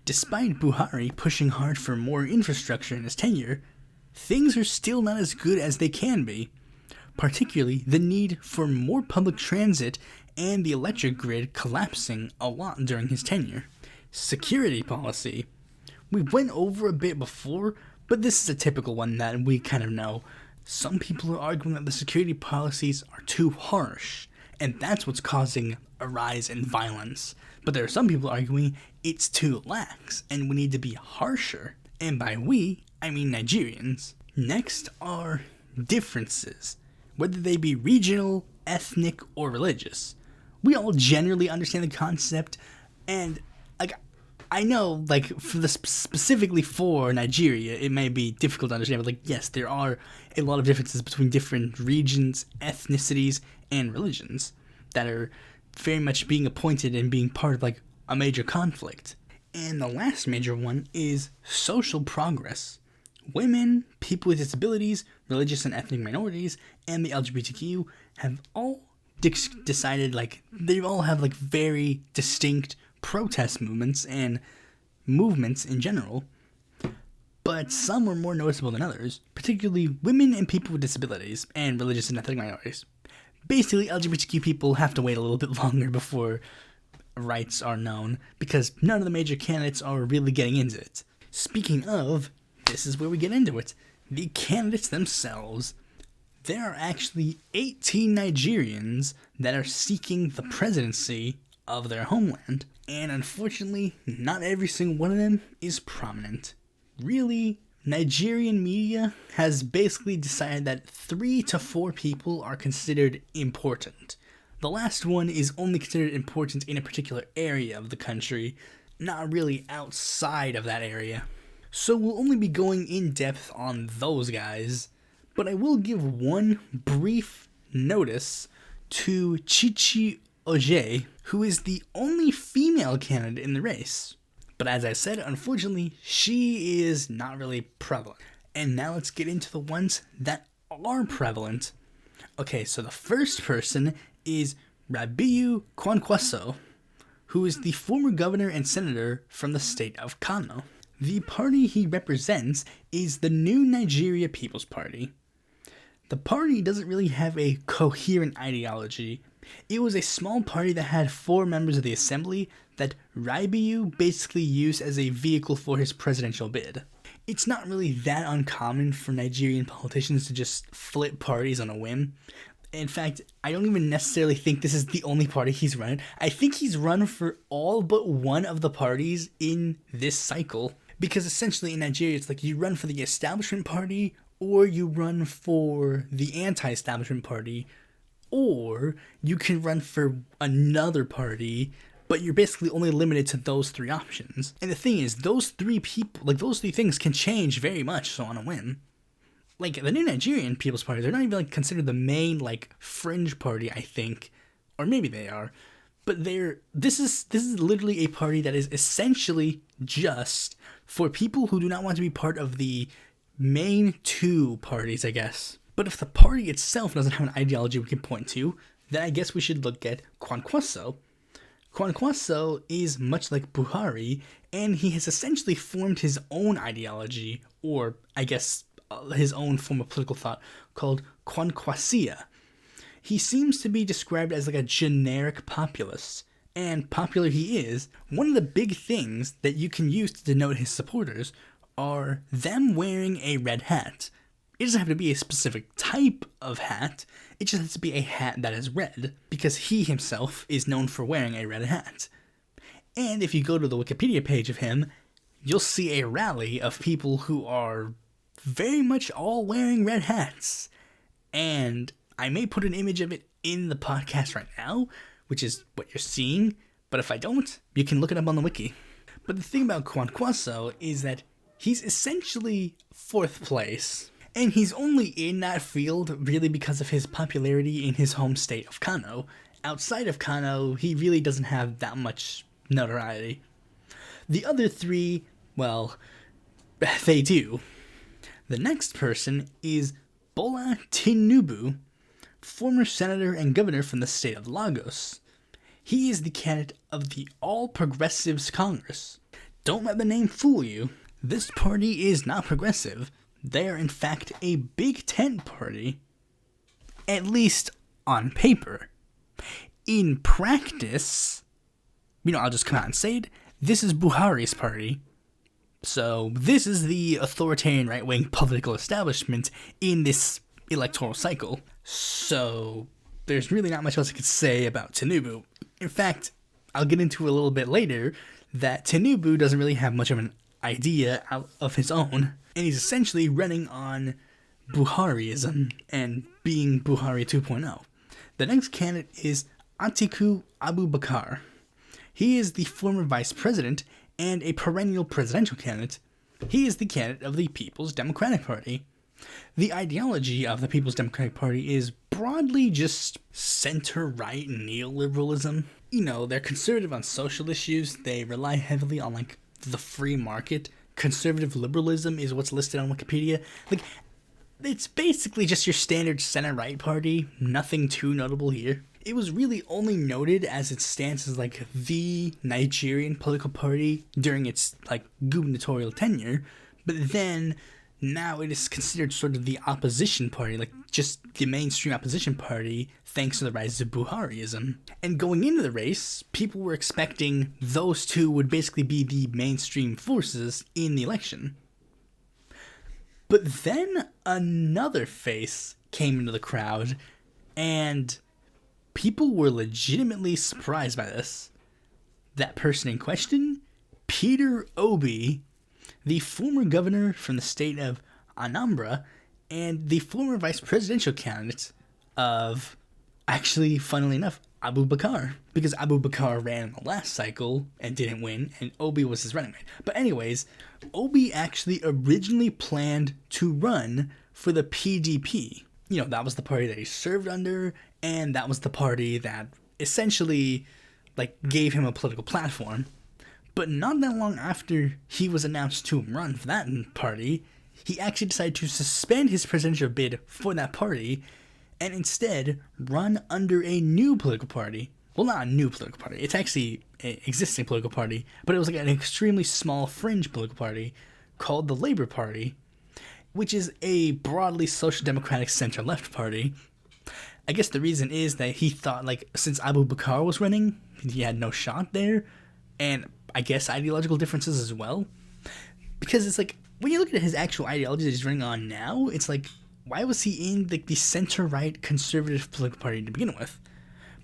Despite Buhari pushing hard for more infrastructure in his tenure, things are still not as good as they can be, particularly the need for more public transit and the electric grid collapsing a lot during his tenure. Security policy. We went over a bit before, but this is a typical one that we kind of know. Some people are arguing that the security policies are too harsh, and that's what's causing a rise in violence. But there are some people arguing it's too lax, and we need to be harsher. And by we, I mean Nigerians. Next are differences, whether they be regional, ethnic, or religious. We all generally understand the concept, and I know, specifically for Nigeria, it may be difficult to understand, but, yes, there are a lot of differences between different regions, ethnicities, and religions that are very much being appointed and being part of, a major conflict. And the last major one is social progress. Women, people with disabilities, religious and ethnic minorities, and the LGBTQ have all decided, they all have, very distinct protest movements and movements in general, but some were more noticeable than others, particularly women and people with disabilities and religious and ethnic minorities. Basically, LGBTQ people have to wait a little bit longer before rights are known, because none of the major candidates are really getting into it. Speaking of, this is where we get into it. The candidates themselves. There are actually 18 Nigerians that are seeking the presidency of their homeland, and unfortunately, not every single one of them is prominent. Really, Nigerian media has basically decided that 3 to 4 people are considered important. The last one is only considered important in a particular area of the country, not really outside of that area. So we'll only be going in depth on those guys, but I will give one brief notice to Chichi Oje, who is the only female candidate in the race. But as I said, unfortunately, she is not really prevalent. And now let's get into the ones that are prevalent. Okay, so the first person is Rabiu Kwankwaso, who is the former governor and senator from the state of Kano. The party he represents is the New Nigeria People's Party. The party doesn't really have a coherent ideology. It was a small party that had 4 members of the assembly that Rabiu basically used as a vehicle for his presidential bid. It's not really that uncommon for Nigerian politicians to just flip parties on a whim. In fact, I don't even necessarily think this is the only party he's run. I think he's run for all but one of the parties in this cycle. Because essentially in Nigeria, it's you run for the establishment party, or you run for the anti-establishment party, or you can run for another party, but you're basically only limited to those 3 options. And the thing is, those 3 things can change very much so on a whim. The New Nigerian People's Party, they're not even considered the main fringe party, I think, or maybe they are. But this is literally a party that is essentially just for people who do not want to be part of the main 2 parties, I guess. But if the party itself doesn't have an ideology we can point to, then I guess we should look at Kwankwaso. Kwankwaso is much like Buhari, and he has essentially formed his own ideology, or I guess his own form of political thought, called Kwankwasia. He seems to be described as a generic populist, and popular he is. One of the big things that you can use to denote his supporters are them wearing a red hat. It doesn't have to be a specific type of hat, it just has to be a hat that is red, because he himself is known for wearing a red hat. And if you go to the Wikipedia page of him, you'll see a rally of people who are very much all wearing red hats. And I may put an image of it in the podcast right now, which is what you're seeing, but if I don't, you can look it up on the wiki. But the thing about Kwankwaso is that he's essentially 4th place, and he's only in that field really because of his popularity in his home state of Kano. Outside of Kano, he really doesn't have that much notoriety. The other 3, well, they do. The next person is Bola Tinubu, former senator and governor from the state of Lagos. He is the candidate of the All Progressives Congress. Don't let the name fool you. This party is not progressive. They are in fact a Big Tent party. At least on paper. In practice, I'll just come out and say it, this is Buhari's party. So this is the authoritarian right-wing political establishment in this electoral cycle. So there's really not much else I could say about Tinubu. In fact, I'll get into a little bit later that Tinubu doesn't really have much of an idea out of his own, and he's essentially running on Buhariism and being Buhari 2.0. The next candidate is Atiku Abubakar. He is the former vice president and a perennial presidential candidate. He is the candidate of the People's Democratic Party. The ideology of the People's Democratic Party is broadly just center-right neoliberalism. They're conservative on social issues. They rely heavily on, the free market. Conservative liberalism is what's listed on Wikipedia. It's basically just your standard center-right party. Nothing too notable here. It was really only noted as its stance as, the Nigerian political party during its, gubernatorial tenure. But then, now it is considered sort of the opposition party, just the mainstream opposition party, thanks to the rise of Buhariism. And going into the race, people were expecting those two would basically be the mainstream forces in the election. But then another face came into the crowd, and people were legitimately surprised by this. That person in question, Peter Obi, the former governor from the state of Anambra, and the former vice presidential candidate of, actually, funnily enough, Abubakar. Because Abubakar ran in the last cycle and didn't win, and Obi was his running mate. But anyways, Obi actually originally planned to run for the PDP. That was the party that he served under, and that was the party that essentially, gave him a political platform. But not that long after he was announced to run for that party, he actually decided to suspend his presidential bid for that party and instead run under a new political party. Well, not a new political party. It's actually an existing political party, but it was an extremely small fringe political party called the Labour Party, which is a broadly social democratic center-left party. I guess the reason is that he thought, since Abubakar was running, he had no shot there, and I guess ideological differences as well. Because it's when you look at his actual ideology that he's running on now, it's why was he in the center-right conservative political party to begin with?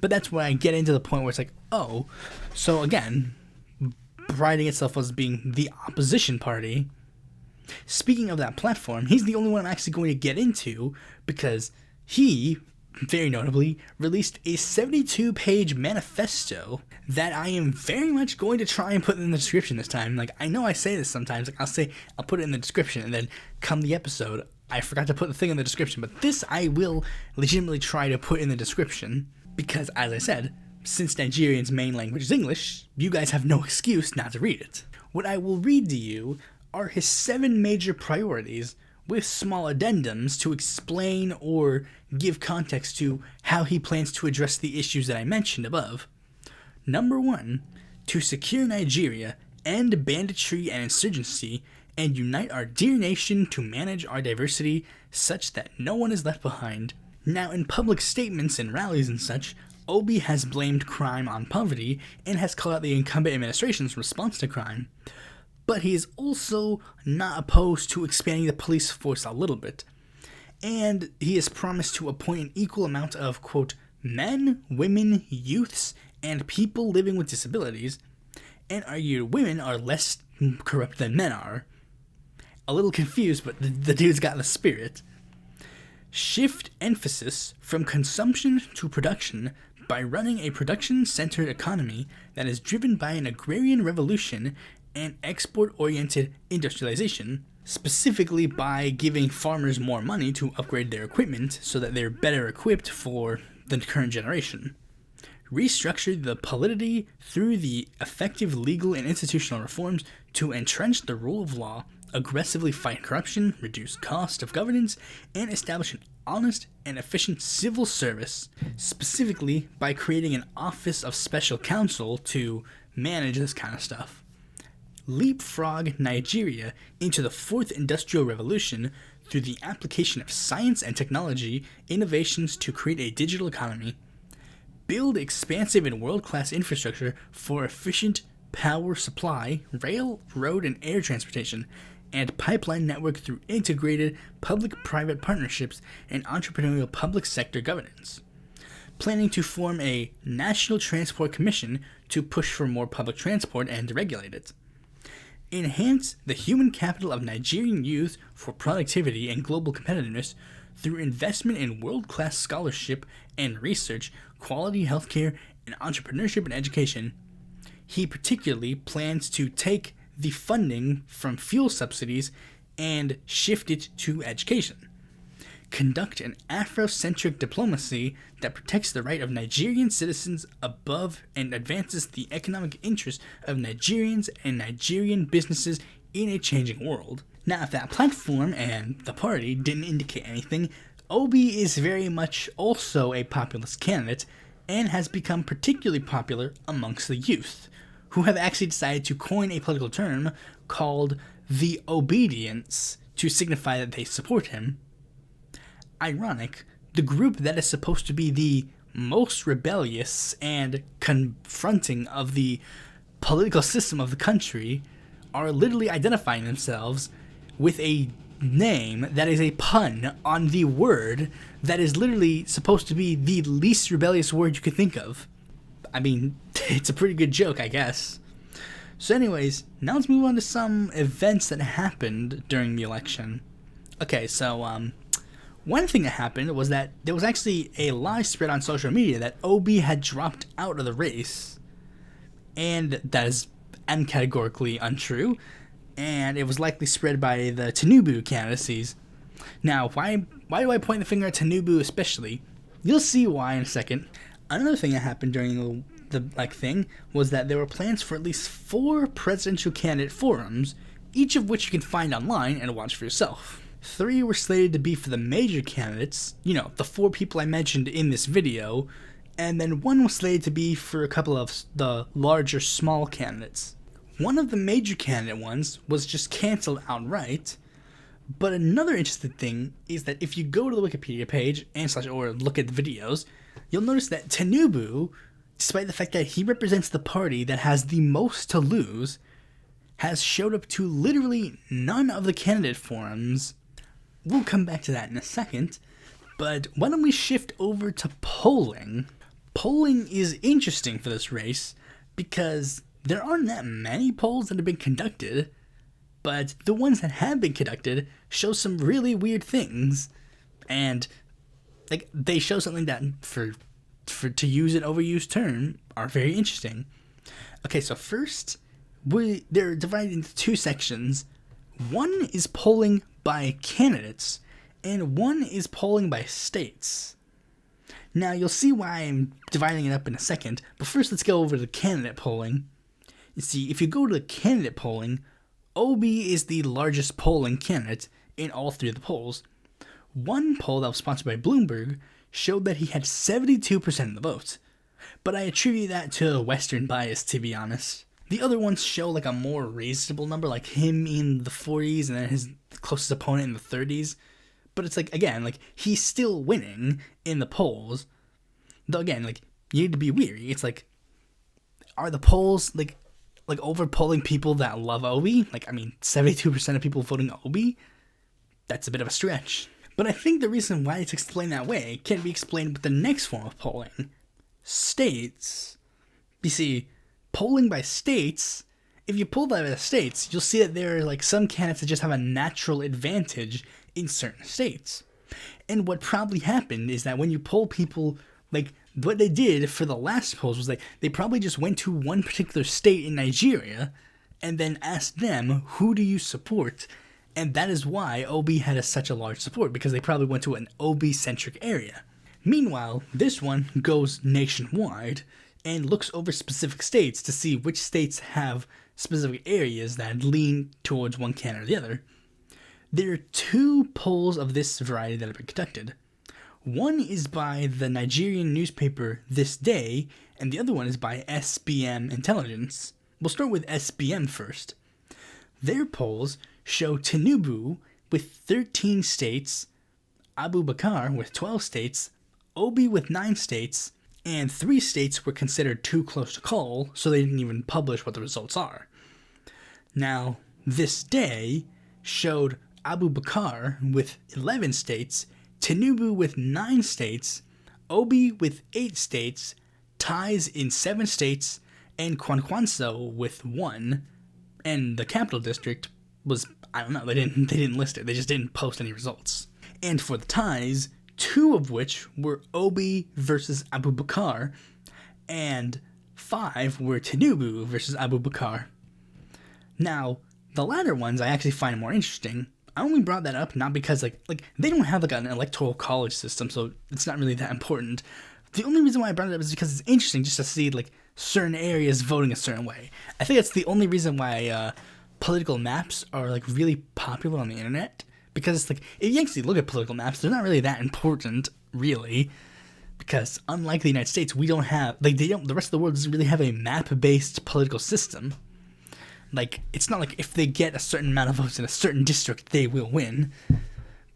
But that's where I get into the point where it's oh, so again, priding itself as being the opposition party. Speaking of that platform, he's the only one I'm actually going to get into because he, very notably, released a 72-page manifesto that I am very much going to try and put in the description this time. I know I say this sometimes. I'll put it in the description, and then come the episode, I forgot to put the thing in the description. But this I will legitimately try to put in the description because, as I said, since Nigerian's main language is English, you guys have no excuse not to read it. What I will read to you are his 7 major priorities with small addendums to explain or give context to how he plans to address the issues that I mentioned above. Number 1, to secure Nigeria, end banditry and insurgency, and unite our dear nation to manage our diversity such that no one is left behind. Now, in public statements and rallies and such, Obi has blamed crime on poverty and has called out the incumbent administration's response to crime. But he is also not opposed to expanding the police force a little bit. And he has promised to appoint an equal amount of, quote, men, women, youths, and people living with disabilities, and argued women are less corrupt than men are. A little confused, but the dude's got the spirit. Shift emphasis from consumption to production by running a production-centered economy that is driven by an agrarian revolution and export-oriented industrialization, specifically by giving farmers more money to upgrade their equipment so that they're better equipped for the current generation. Restructure the polity through the effective legal and institutional reforms to entrench the rule of law, aggressively fight corruption, reduce cost of governance, and establish an honest and efficient civil service, specifically by creating an office of special counsel to manage this kind of stuff. Leapfrog Nigeria into the fourth industrial revolution through the application of science and technology innovations to create a digital economy. Build expansive and world-class infrastructure for efficient power supply, rail, road, and air transportation, and pipeline network through integrated public-private partnerships and entrepreneurial public sector governance. Planning to form a National Transport Commission to push for more public transport and regulate it. Enhance the human capital of Nigerian youth for productivity and global competitiveness through investment in world-class scholarship and research, quality healthcare, and entrepreneurship and education. He particularly plans to take the funding from fuel subsidies and shift it to education. Conduct an Afrocentric diplomacy that protects the right of Nigerian citizens above and advances the economic interests of Nigerians and Nigerian businesses in a changing world. Now, if that platform and the party didn't indicate anything, Obi is very much also a populist candidate and has become particularly popular amongst the youth, who have actually decided to coin a political term called the Obi-Dients to signify that they support him. Ironic, the group that is supposed to be the most rebellious and confronting of the political system of the country are literally identifying themselves with a name that is a pun on the word that is literally supposed to be the least rebellious word you could think of. I mean, it's a pretty good joke, I guess. So anyways, now let's move on to some events that happened during the election. Okay, so, one thing that happened was that there was actually a lie spread on social media that Obi had dropped out of the race. And that is categorically untrue. And it was likely spread by the Tinubu candidacies. Now, why do I point the finger at Tinubu especially? You'll see why in a second. Another thing that happened during the thing was that there were plans for at least 4 presidential candidate forums, each of which you can find online and watch for yourself. 3 were slated to be for the major candidates, the 4 people I mentioned in this video, and then 1 was slated to be for a couple of the larger small candidates. One of the major candidate ones was just canceled outright, but another interesting thing is that if you go to the Wikipedia page or look at the videos, you'll notice that Tinubu, despite the fact that he represents the party that has the most to lose, has showed up to literally none of the candidate forums. We'll come back to that in a second, but why don't we shift over to polling? Polling is interesting for this race because there aren't that many polls that have been conducted, but the ones that have been conducted show some really weird things, and they show something that for to use an overused term are very interesting. Okay, so first they're divided into 2 sections. One is polling by candidates, and one is polling by states. Now, you'll see why I'm dividing it up in a second, but first let's go over to the candidate polling. You see, if you go to the candidate polling, Obi is the largest polling candidate in all 3 of the polls. One poll that was sponsored by Bloomberg showed that he had 72% of the vote, but I attribute that to Western bias, to be honest. The other ones show a more reasonable number, like him in the 40s and then his closest opponent in the 30s. But it's again, he's still winning in the polls. Though again, you need to be weary. It's are the polls over polling people that love Obi? 72% of people voting Obi? That's a bit of a stretch. But I think the reason why it's explained that way can be explained with the next form of polling. States. You see, polling by states if you pull that out of the states, you'll see that there are like some candidates that just have a natural advantage in certain states. And what probably happened is that when you poll people, like what they did for the last polls was like they probably just went to one particular state in Nigeria and then asked them, who do you support? And that is why Obi had such a large support, because they probably went to an Obi-centric area. Meanwhile, this one goes nationwide and looks over specific states to see which states have specific areas that lean towards one candidate or the other. There are 2 polls of this variety that have been conducted. One is by the Nigerian newspaper This Day, and the other one is by SBM Intelligence. We'll start with SBM first. Their polls show Tinubu with 13 states, Abu Bakar with 12 states, Obi with 9 states, and 3 states were considered too close to call, so they didn't even publish what the results are. Now, This Day showed Abu Bakar with 11 states, Tinubu with 9 states, Obi with 8 states, ties in 7 states, and Kwankwanso with 1, and the Capital District was, I don't know, they didn't list it, they just didn't post any results. And for the ties, 2 of which were Obi versus Abu Bakar, and 5 were Tinubu versus Abu Bakar. Now, the latter ones I actually find more interesting. I only brought that up not because like they don't have like an electoral college system, so it's not really that important. The only reason why I brought it up is because it's interesting just to see like certain areas voting a certain way. I think that's the only reason why political maps are like really popular on the internet, because it's like if you actually look at political maps, they're not really that important, really, because unlike the United States, we don't have the rest of the world doesn't really have a map-based political system. Like, it's not like if they get a certain amount of votes in a certain district, they will win.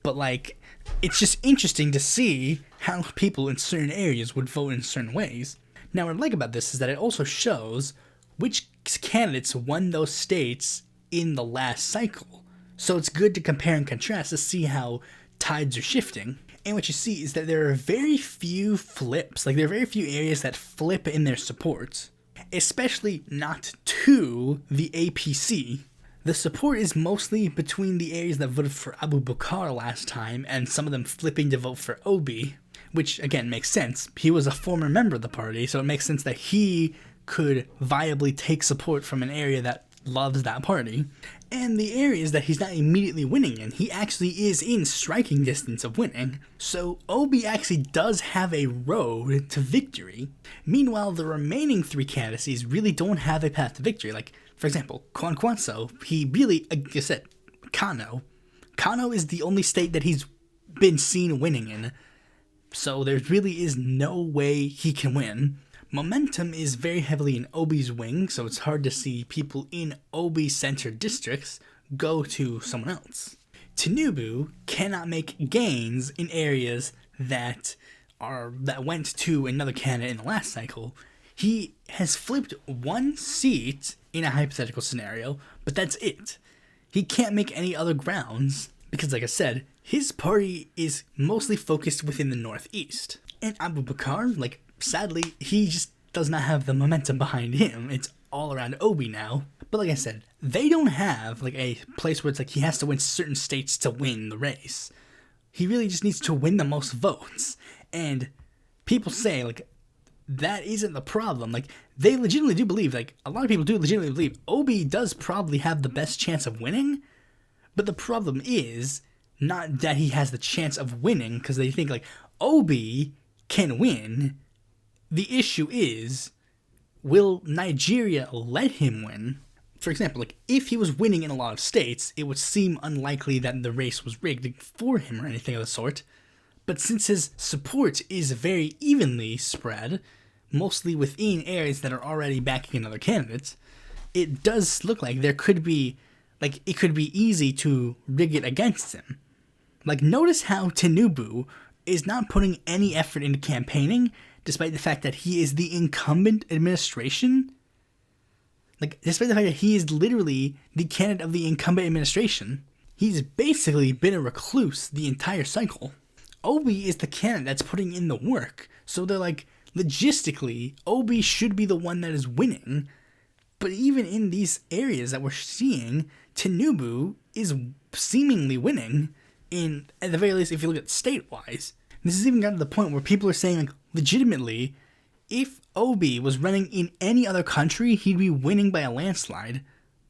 But, like, it's just interesting to see how people in certain areas would vote in certain ways. Now, what I like about this is that it also shows which candidates won those states in the last cycle. So it's good to compare and contrast to see how tides are shifting. And what you see is that there are very few flips. Like, there are very few areas that flip in their support. Especially not to the APC. The support is mostly between the areas that voted for Abu Bakar last time and some of them flipping to vote for Obi, which again makes sense. He was a former member of the party, so it makes sense that he could viably take support from an area that loves that party. And the areas that he's not immediately winning in, he actually is in striking distance of winning. So Obi actually does have a road to victory. Meanwhile, the remaining 3 candidacies really don't have a path to victory. Like, for example, Kwankwanso, he really, like I said, Kano is the only state that he's been seen winning in. So there really is no way he can win. Momentum is very heavily in Obi's wing, so it's hard to see people in Obi-centered districts go to someone else. Tinubu cannot make gains in areas that went to another candidate in the last cycle. He has flipped 1 seat in a hypothetical scenario, but that's it. He can't make any other grounds because, like I said, his party is mostly focused within the Northeast. And Abu Bakar, like, sadly, he just does not have the momentum behind him. It's all around Obi now. But like I said, they don't have like a place where it's like he has to win certain states to win the race. He really just needs to win the most votes. And people say like that isn't the problem. Like they legitimately do believe, like a lot of people do legitimately believe Obi does probably have the best chance of winning. But the problem is not that he has the chance of winning, because they think like Obi can win. The issue is, will Nigeria let him win? For example, like if he was winning in a lot of states, it would seem unlikely that the race was rigged for him or anything of the sort. But since his support is very evenly spread, mostly within areas that are already backing another candidate, it does look like there could be, like it could be easy to rig it against him. Like notice how Tinubu is not putting any effort into campaigning, despite the fact that he is the incumbent administration. Like, despite the fact that he is literally the candidate of the incumbent administration, he's basically been a recluse the entire cycle. Obi is the candidate that's putting in the work, so they're like, logistically, Obi should be the one that is winning, But even in these areas that we're seeing, Tinubu is seemingly winning, at the very least, if you look at state-wise. This has even gotten to the point where people are saying, like, legitimately, if Obi was running in any other country, he'd be winning by a landslide.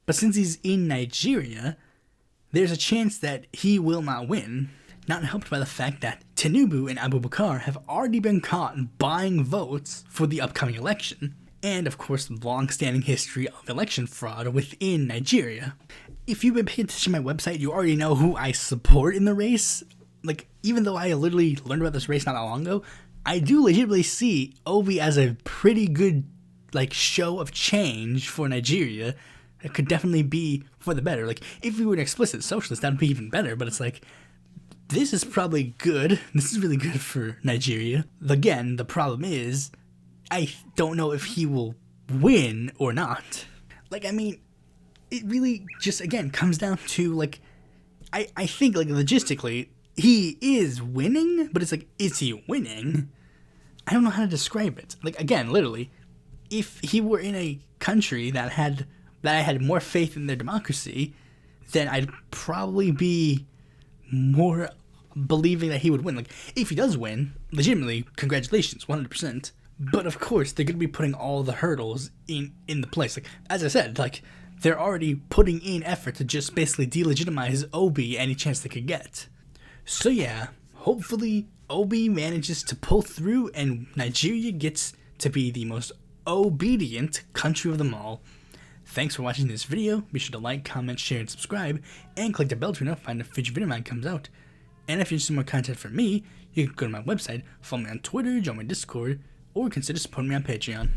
But since he's in Nigeria, there's a chance that he will not win. Not helped by the fact that Tinubu and Abubakar have already been caught buying votes for the upcoming election. And, of course, the long-standing history of election fraud within Nigeria. If you've been paying attention to my website, you already know who I support in the race. Like, even though I literally learned about this race not that long ago, I do legitimately see Obi as a pretty good, like, show of change for Nigeria. It could definitely be for the better. Like, if we were an explicit socialist, that'd be even better. But it's like, this is probably good. This is really good for Nigeria. Again, the problem is, I don't know if he will win or not. Like, I mean, it really just, again, comes down to, like, I think, like, logistically, he is winning, but it's like, is he winning? I don't know how to describe it. Like, again, literally, if he were in a country that I had more faith in their democracy, then I'd probably be more believing that he would win. Like, if he does win, legitimately, congratulations, 100%. But of course, they're going to be putting all the hurdles in the place. Like, as I said, like, they're already putting in effort to just basically delegitimize Obi any chance they could get. So yeah, hopefully Obi manages to pull through and Nigeria gets to be the most obedient country of them all. Thanks for watching this video. Be sure to like, comment, share, and subscribe, and click the bell to notify when a future video of mine comes out. And if you're interested in more content from me, you can go to my website, follow me on Twitter, join my Discord, or consider supporting me on Patreon.